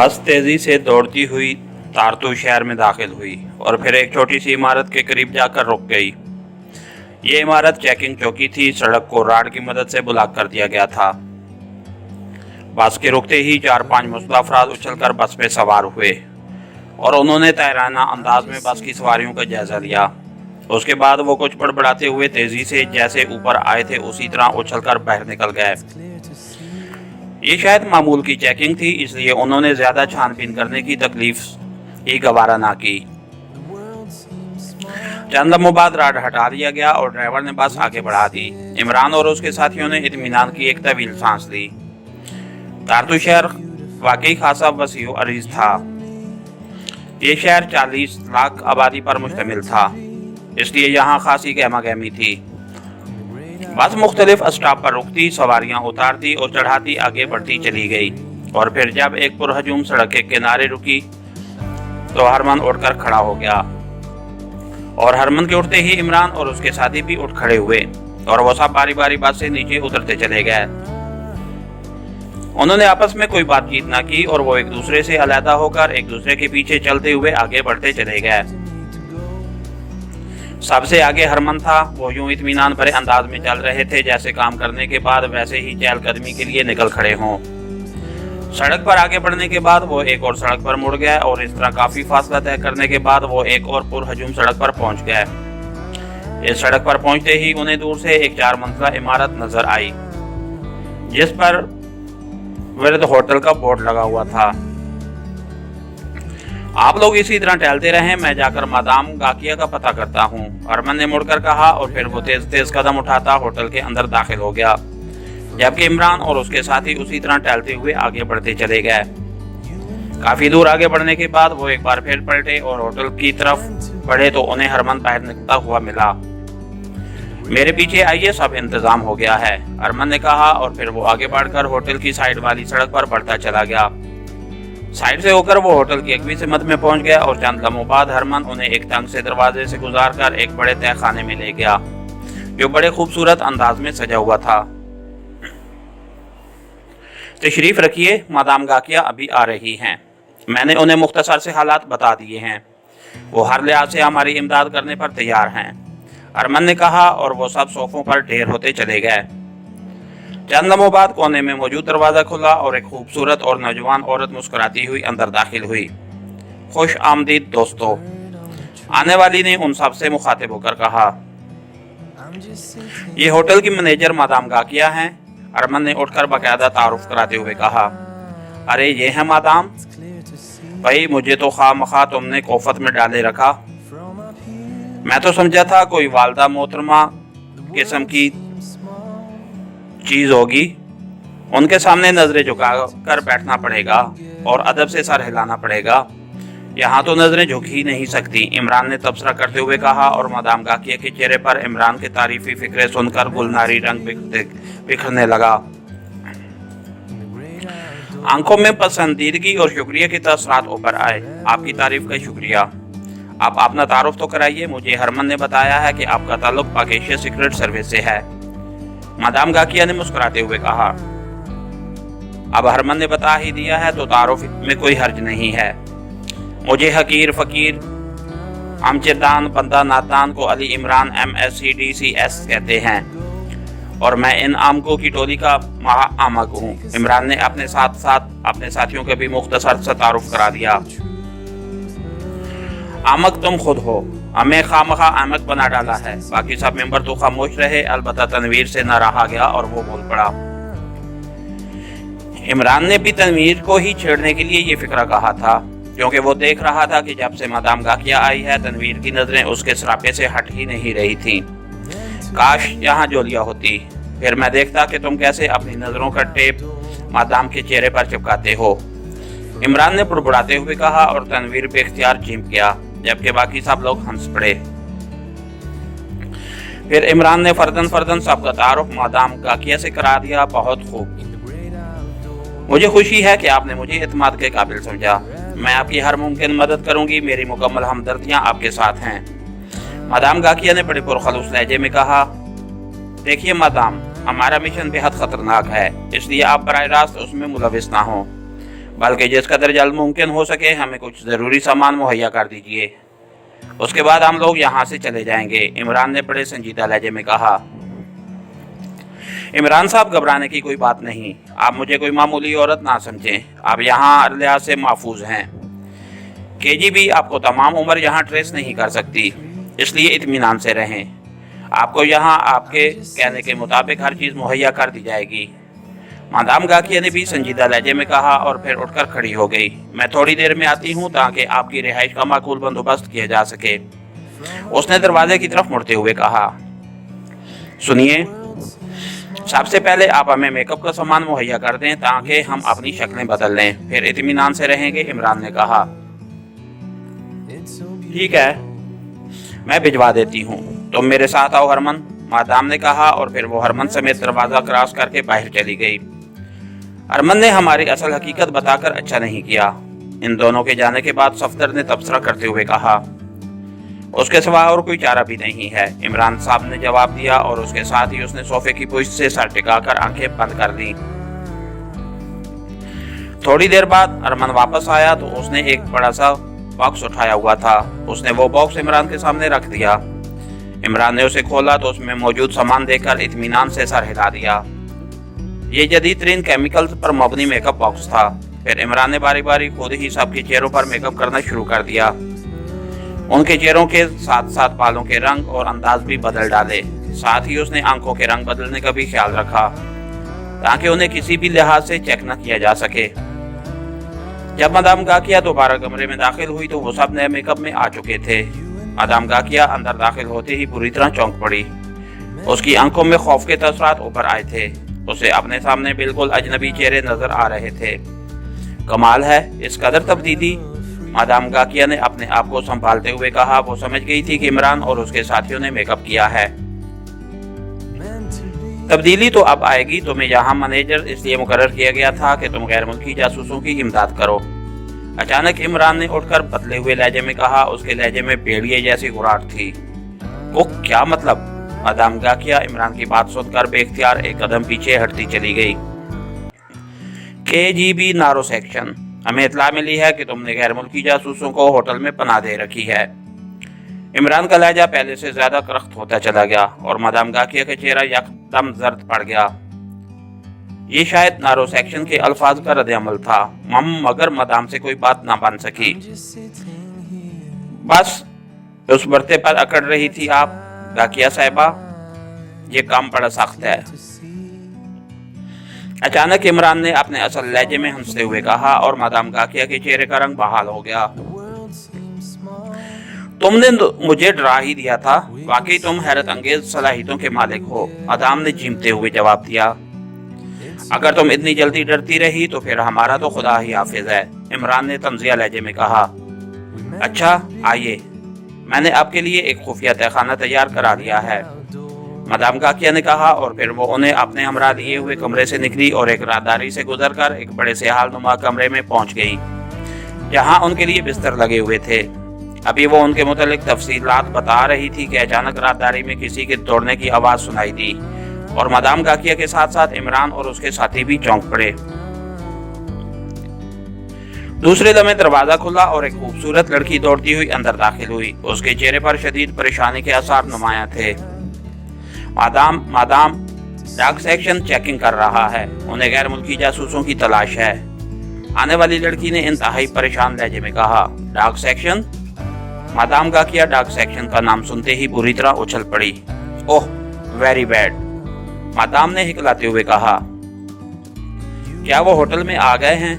बस तेजी से दौड़ती हुई तारतू शहर में दाखिल हुई और फिर एक छोटी सी इमारत के करीब जाकर रुक गई। ये इमारत चेकिंग चौकी थी। सड़क को राड की मदद से ब्लॉक कर दिया गया था। बस के रुकते ही 4-5 मुस्लिम अफराद उछलकर बस पे सवार हुए और उन्होंने तैराना अंदाज में बस की सवारियों का जायजा लिया। उसके बाद वो कुछ बड़बड़ाते हुए तेजी से जैसे ऊपर आए थे उसी तरह उछलकर बाहर निकल गए। ये शायद मामूल की चेकिंग थी, इसलिए उन्होंने ज्यादा छानबीन करने की तकलीफ ही गवारा ना की। चंद लम्हों बाद राड हटा दिया गया और ड्राइवर ने बस आगे बढ़ा दी। इमरान और उसके साथियों ने इत्मीनान की एक तवील सांस ली। तारतू शहर वाकई खासा वसी और अरीज था। ये शहर 40 लाख आबादी पर मुश्तमिल था, इसलिए यहाँ खासी गहमा गहमी थी। बस मुख्तलिफ स्टॉप पर रुकती, सवारियां उतारती और चढ़ाती आगे बढ़ती चली गई और फिर जब एक पुरहजूम सड़क के किनारे रुकी तो हरमन उठकर खड़ा हो गया और हरमन के उठते ही इमरान और उसके साथी भी उठ खड़े हुए और वो सब बारी बारी बस से नीचे उतरते चले गए। उन्होंने आपस में कोई बातचीत ना की और वो एक दूसरे से अलहदा होकर एक दूसरे के पीछे चलते हुए आगे बढ़ते चले गए। सबसे आगे हरमन था। वो यूं इत्मीनान भरे अंदाज में चल रहे थे जैसे काम करने के बाद वैसे ही चहलकदमी के लिए निकल खड़े हों। सड़क पर आगे बढ़ने के बाद वो एक और सड़क पर मुड़ गए और इस तरह काफी फासला तय करने के बाद वो एक और पुरहजूम सड़क पर पहुंच गए। इस सड़क पर पहुंचते ही उन्हें दूर से एक 4 मंजिला इमारत नजर आई जिस पर विरद होटल का बोर्ड लगा हुआ था। आप लोग इसी तरह टहलते रहें, मैं जाकर मादाम गाकिया का पता करता हूँ, हरमन ने मुड़कर कहा और फिर वो तेज तेज कदम उठाता होटल के अंदर दाखिल हो गया, जबकि इमरान और उसके साथी उसी तरह टहलते हुए आगे बढ़ते चले गए। काफी दूर आगे बढ़ने के बाद वो एक बार फिर पलटे और होटल की तरफ बढ़े तो उन्हें हरमन बाहर निकलता हुआ मिला। मेरे पीछे आइए, सब इंतजाम हो गया है, हरमन ने कहा और फिर वो आगे बढ़कर होटल की साइड वाली सड़क पर बढ़ता चला गया। साइड से होकर वो होटल की अगवी सिमत में पहुंच गया और चंद लम्हों बाद हरमन उन्हें एक तंग से दरवाजे से गुजारकर एक बड़े तहखाने में ले गया जो बड़े खूबसूरत अंदाज में सजा हुआ था। तशरीफ रखिए, मादाम गाकिया अभी आ रही हैं। मैंने उन्हें मुख्तसर से हालात बता दिए हैं। वो हर लिहाज से हमारी इमदाद करने पर तैयार हैं, हरमन ने कहा और वो सब सोफों पर ढेर होते चले गए। चंद लम्हों बाद कोने में मौजूद दरवाजा खुला और एक खूबसूरत और नौजवान औरत मुस्कुराती हुई अंदर दाखिल हुई। खुश आमदीद दोस्तों, आने वाली ने उन सब से मुखातिब होकर कहा। ये होटल की मैनेजर मादाम गाकिया हैं, हरमन ने उठकर बाकायदा तारुफ कराते हुए कहा। अरे ये है मादाम, भाई मुझे तो खामखा तुमने कोफत में डाले रखा। मैं तो समझा था कोई वालदा मोहतरमा किस्म की चीज होगी। उनके सामने नजरें झुका कर बैठना पड़ेगा और अदब से सर हिलाना पड़ेगा। यहाँ तो नजरें झुक ही नहीं सकती, इमरान ने तबसरा करते हुए कहा और मादाम गाकिया के चेहरे पर इमरान की तारीफी फिक्रे सुनकर गुलनारी रंग बिखरने लगा। आंखों में पसंदीदगी और शुक्रिया के तसरात ऊपर आए। आपकी तारीफ का शुक्रिया। आप अपना तारुफ तो कराइए। मुझे हरमन ने बताया है कि आपका ताल्लुक पाक एशिया सीक्रेट सर्विस से है, मादाम गाकिया ने मुस्कुराते हुए कहा। अब हरमन ने बता ही दिया है तो तारुफ में कोई हर्ज नहीं है। मुझे हकीर फकीर आमचेदान बंदा नादान को अली इमरान MSCDCS कहते हैं और मैं इन आमकों की टोली का महा आमक हूँ। इमरान ने अपने साथ साथ अपने साथियों के भी मुख्तसर सा तारुफ करा दिया। आमक तुम खुद हो, हमें खामखा आमक बना डाला है। बाकी सब मेंबर तो खामोश रहे, अलबत्ता तनवीर से न रहा गया और वो बोल पड़ा। इमरान ने भी तनवीर को ही छेड़ने के लिए ये फिक्रा कहा था, क्योंकि वो देख रहा था कि जब से मादाम गाकिया आई है तनवीर की नजरें उसके सरापे से हट ही नहीं रही थीं। काश यहाँ जोलिया होती, फिर मैं देखता कि तुम कैसे अपनी नजरों का टेप मादाम के चेहरे पर चिपकाते हो, इमरान ने बुड़बुड़ाते हुए कहा और तनवीर बेख्तियार चींप गया, जबकि बाकी सब लोग हंस पड़े। फिर इमरान ने फर्दन फर्दन सबका तारुफ मादाम गाकिया से करा दिया। बहुत खूब, मुझे खुशी है कि आपने मुझे एतमाद के काबिल समझा। मैं आपकी हर मुमकिन मदद करूंगी, मेरी मुकम्मल हमदर्दियां आपके साथ हैं। मादाम गाकिया ने बड़े पुरखलूस लहजे में कहा। देखिए मादाम, हमारा मिशन बेहद खतरनाक है, इसलिए आप बराह रास्त उसमें मुलविस ना हो। बल्कि जिस कदर जल्द मुमकिन हो सके हमें कुछ ज़रूरी सामान मुहैया कर दीजिए, उसके बाद हम लोग यहाँ से चले जाएंगे, इमरान ने बड़े संजीदा लहजे में कहा। इमरान साहब, घबराने की कोई बात नहीं, आप मुझे कोई मामूली औरत ना समझें, आप यहाँ हर लिहाज से महफूज हैं। केजीबी आपको तमाम उम्र यहाँ ट्रेस नहीं कर सकती, इसलिए इत्मीनान से रहें। आपको यहाँ आपके कहने के मुताबिक हर चीज़ मुहैया कर दी जाएगी। मादाम गाकिया ने भी संजीदा लहजे में कहा और फिर उठकर खड़ी हो गई। मैं थोड़ी देर में आती हूँ ताकि आपकी रिहाइश का माकूल बंदोबस्त किया जा सके, उसने दरवाजे की तरफ मुड़ते हुए कहा। सुनिए, सबसे पहले आप हमें मेकअप का सामान मुहैया कर दें ताकि हम अपनी शक्लें बदल लें, फिर इत्मीनान से रहेंगे, इमरान ने कहा। ठीक है, मैं भिजवा देती हूँ, तुम मेरे साथ आओ हरमन, मादाम ने कहा और फिर वो हरमन समेत दरवाज़ा क्रॉस करके बाहर चली गई। हरमन ने हमारी असल हकीकत बताकर अच्छा नहीं किया, इन दोनों के जाने के बाद सफदर ने तबसरा करते हुए कहा। उसके सिवा और कोई चारा भी नहीं है, इमरान साहब ने जवाब दिया और उसके साथ ही उसने सोफे की पुष्ट से सर टिकाकर आंखें बंद कर दी। थोड़ी देर बाद हरमन वापस आया तो उसने एक बड़ा सा बॉक्स उठाया हुआ था, उसने वो बॉक्स इमरान के सामने रख दिया। इमरान ने उसे खोला तो उसमें मौजूद सामान देखकर इत्मीनान से सर हिला दिया। ये जदीद तरीन केमिकल्स पर मबनी मेकअप बॉक्स था। फिर इमरान ने बारी बारी खुद ही सबके चेहरों पर मेकअप करना शुरू कर दिया। उनके चेहरों के साथ साथ बालों के रंग और अंदाज भी बदल डाले, साथ ही उसने आंखों के रंग बदलने का भी ख्याल रखा ताकि उन्हें किसी भी लिहाज से चेक न किया जा सके। जब मादाम गाकिया दोबारा कमरे में दाखिल हुई तो वो सब नए मेकअप में आ चुके थे। मादाम गाकिया अंदर दाखिल होते ही बुरी तरह चौंक पड़ी, उसकी आंखों में खौफ के तसरात उभर आए थे। उसे अपने सामने बिल्कुल अजनबी चेहरे नजर आ रहे थे। कमाल है, इस कदर तब्दीली, मादाम गाकिया ने अपने आप को संभालते हुए कहा। वो समझ गई थी कि इमरान और उसके साथियों ने मेकअप किया है। तब्दीली तो अब आएगी, तुम्हें यहाँ मैनेजर इसलिए मुकर्रर किया गया था कि तुम गैर मुल्की जासूसों की इमदाद करो। अचानक इमरान ने उठकर बदले हुए लहजे में कहा, उसके लहजे में भेड़िए जैसी गुराट थी। वो क्या मतलब? मादाम गाकिया इमरान की बात सुनकर बेख्तियार एक कदम पीछे हटती चली गई। केजीबी नारो सेक्शन, हमें इत्तला मिली है कि तुमने गैर मुल्की जासूसों को होटल में पनाह दे रखी है। इमरान का लहजा पहले से ज्यादा करख्त होता चला गया और मादाम गाकिया का चेहरा यकदम जर्द पड़ गया। ये शायद नारो सेक्शन के अल्फाज का रद्द-ए-अमल था, मगर मादाम से कोई बात ना बन सकी। बस उस बर्ते पर अकड़ रही थी आप गाकिया साहिबा, ये काम बड़ा सख्त है। अचानक इमरान ने अपने असल लहजे में हंसते हुए कहा और मादाम गाकिया के चेहरे का रंग बहाल हो गया। तुमने मुझे डरा ही दिया था, वाकई तुम हैरत अंगेज सलाहियतों के मालिक हो, मादाम ने चीमते हुए जवाब दिया। अगर तुम इतनी जल्दी डरती रही तो फिर हमारा तो खुदा ही हाफिज है, इमरान ने तंजिया लहजे में कहा। अच्छा आइए, मैंने आपके लिए एक खुफिया तहखाना तैयार करा दिया है, मादाम गाकिया ने कहा और फिर वो उन्हें अपने हमरा लिए हुए कमरे से निकली और एक राहदारी से गुजरकर एक बड़े से हालनुमा कमरे में पहुंच गई जहां उनके लिए बिस्तर लगे हुए थे। अभी वो उनके मुतालिक तफसीलात बता रही थी कि अचानक राहदारी में किसी के दौड़ने की आवाज सुनाई दी और मादाम गाकिया के साथ साथ इमरान और उसके साथी भी चौंक पड़े। दूसरे लम्हे दरवाजा खुला और एक खूबसूरत लड़की दौड़ती हुई अंदर दाखिल हुई। उसके चेहरे पर शदीद परेशानी के आसार नुमाया थे। मादाम डाक सेक्शन चेकिंग कर रहा है, उन्हें गैर मुल्की जासूसों की तलाश है, आने वाली लड़की ने इंतहाई परेशान लहजे में कहा। डाक सेक्शन? मादाम गाकिया डाक सेक्शन का नाम सुनते ही बुरी तरह उछल पड़ी। ओह वेरी बैड, मादाम ने हिकलाते हुए कहा। क्या वो होटल में आ गए हैं?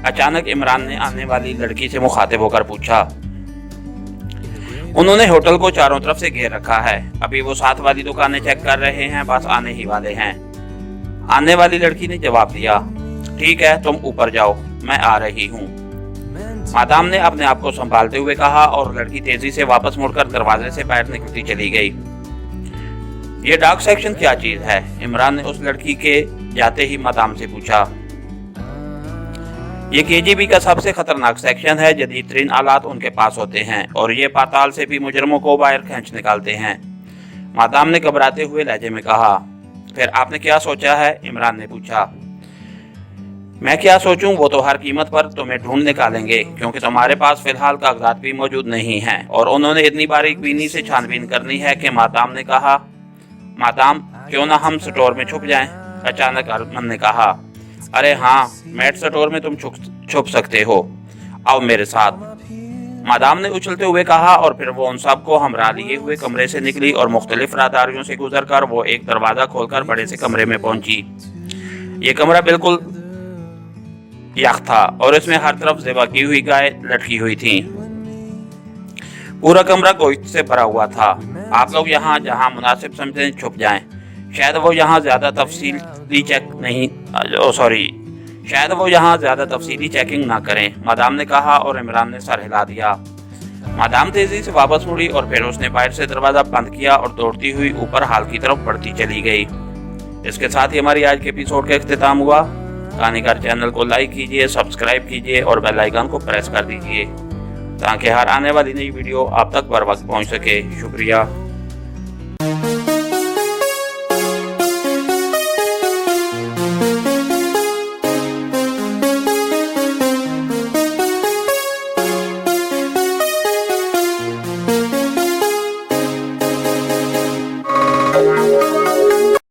अचानक इमरान ने आने वाली लड़की से मुखातिब होकर पूछा। उन्होंने होटल को चारों तरफ से घेर रखा है, अभी वो साथ वाली दुकानें चेक कर रहे हैं, बस आने ही वाले हैं, आने वाली लड़की ने जवाब दिया। ठीक है, तुम ऊपर जाओ, मैं आ रही हूँ, मादाम ने अपने आप को संभालते हुए कहा और लड़की तेजी से वापस मुड़कर दरवाजे से बाहर निकलती चली गई। ये डार्क सेक्शन क्या चीज है? इमरान ने उस लड़की के जाते ही मादाम से पूछा। ये केजीबी का सबसे खतरनाक सेक्शन है, जदीद तरीन आलात उनके पास होते हैं और ये पाताल से भी मुजरमों को बाहर खींच निकालते हैं, मादाम ने घबराते हुए लहजे में कहा। फिर आपने क्या सोचा है? इमरान ने पूछा। मैं क्या सोचूं, वो तो हर कीमत पर तुम्हें ढूंढ निकालेंगे क्योंकि तुम्हारे पास फिलहाल कागजात भी मौजूद नहीं हैं। और उन्होंने इतनी बारीक बीनी से छानबीन करनी है कि मादाम ने कहा, मादाम क्यों ना हम स्टोर में छुप जाएं। अचानक अरमान ने कहा, अरे हाँ, मैट स्टोर में तुम छुप सकते हो, आओ मेरे साथ। मादाम ने उछलते हुए कहा और फिर वो उन सबको हमरा लिए हुए कमरे से निकली और मुख्तलिफ राहदारियों से गुजरकर वो एक दरवाजा खोलकर बड़े से कमरे में पहुंची। ये कमरा बिल्कुल यख था और इसमें हर तरफ ज़िबा की हुई गाय लटकी हुई थी। पूरा कमरा गोश्त से भरा हुआ था। आप लोग यहाँ जहाँ मुनासिब समझें छुप जाएं। शायद वो यहाँ ज़्यादा तफसीली चेकिंग ना करें, मादाम ने कहा और इमरान ने सर हिला दिया। मादाम तेजी से वापस मुड़ी और फिर उसने बाहर से दरवाज़ा बंद किया और दौड़ती हुई ऊपर हाल की तरफ बढ़ती चली गई। इसके साथ ही हमारी आज के एपिसोड का इख्तिताम हुआ। कहानीकार चैनल को लाइक कीजिए, सब्सक्राइब कीजिए और बेल आइकन को प्रेस कर दीजिए ताकि हर आने वाली नई वीडियो आप तक बर वक्त पहुँच सके। शुक्रिया।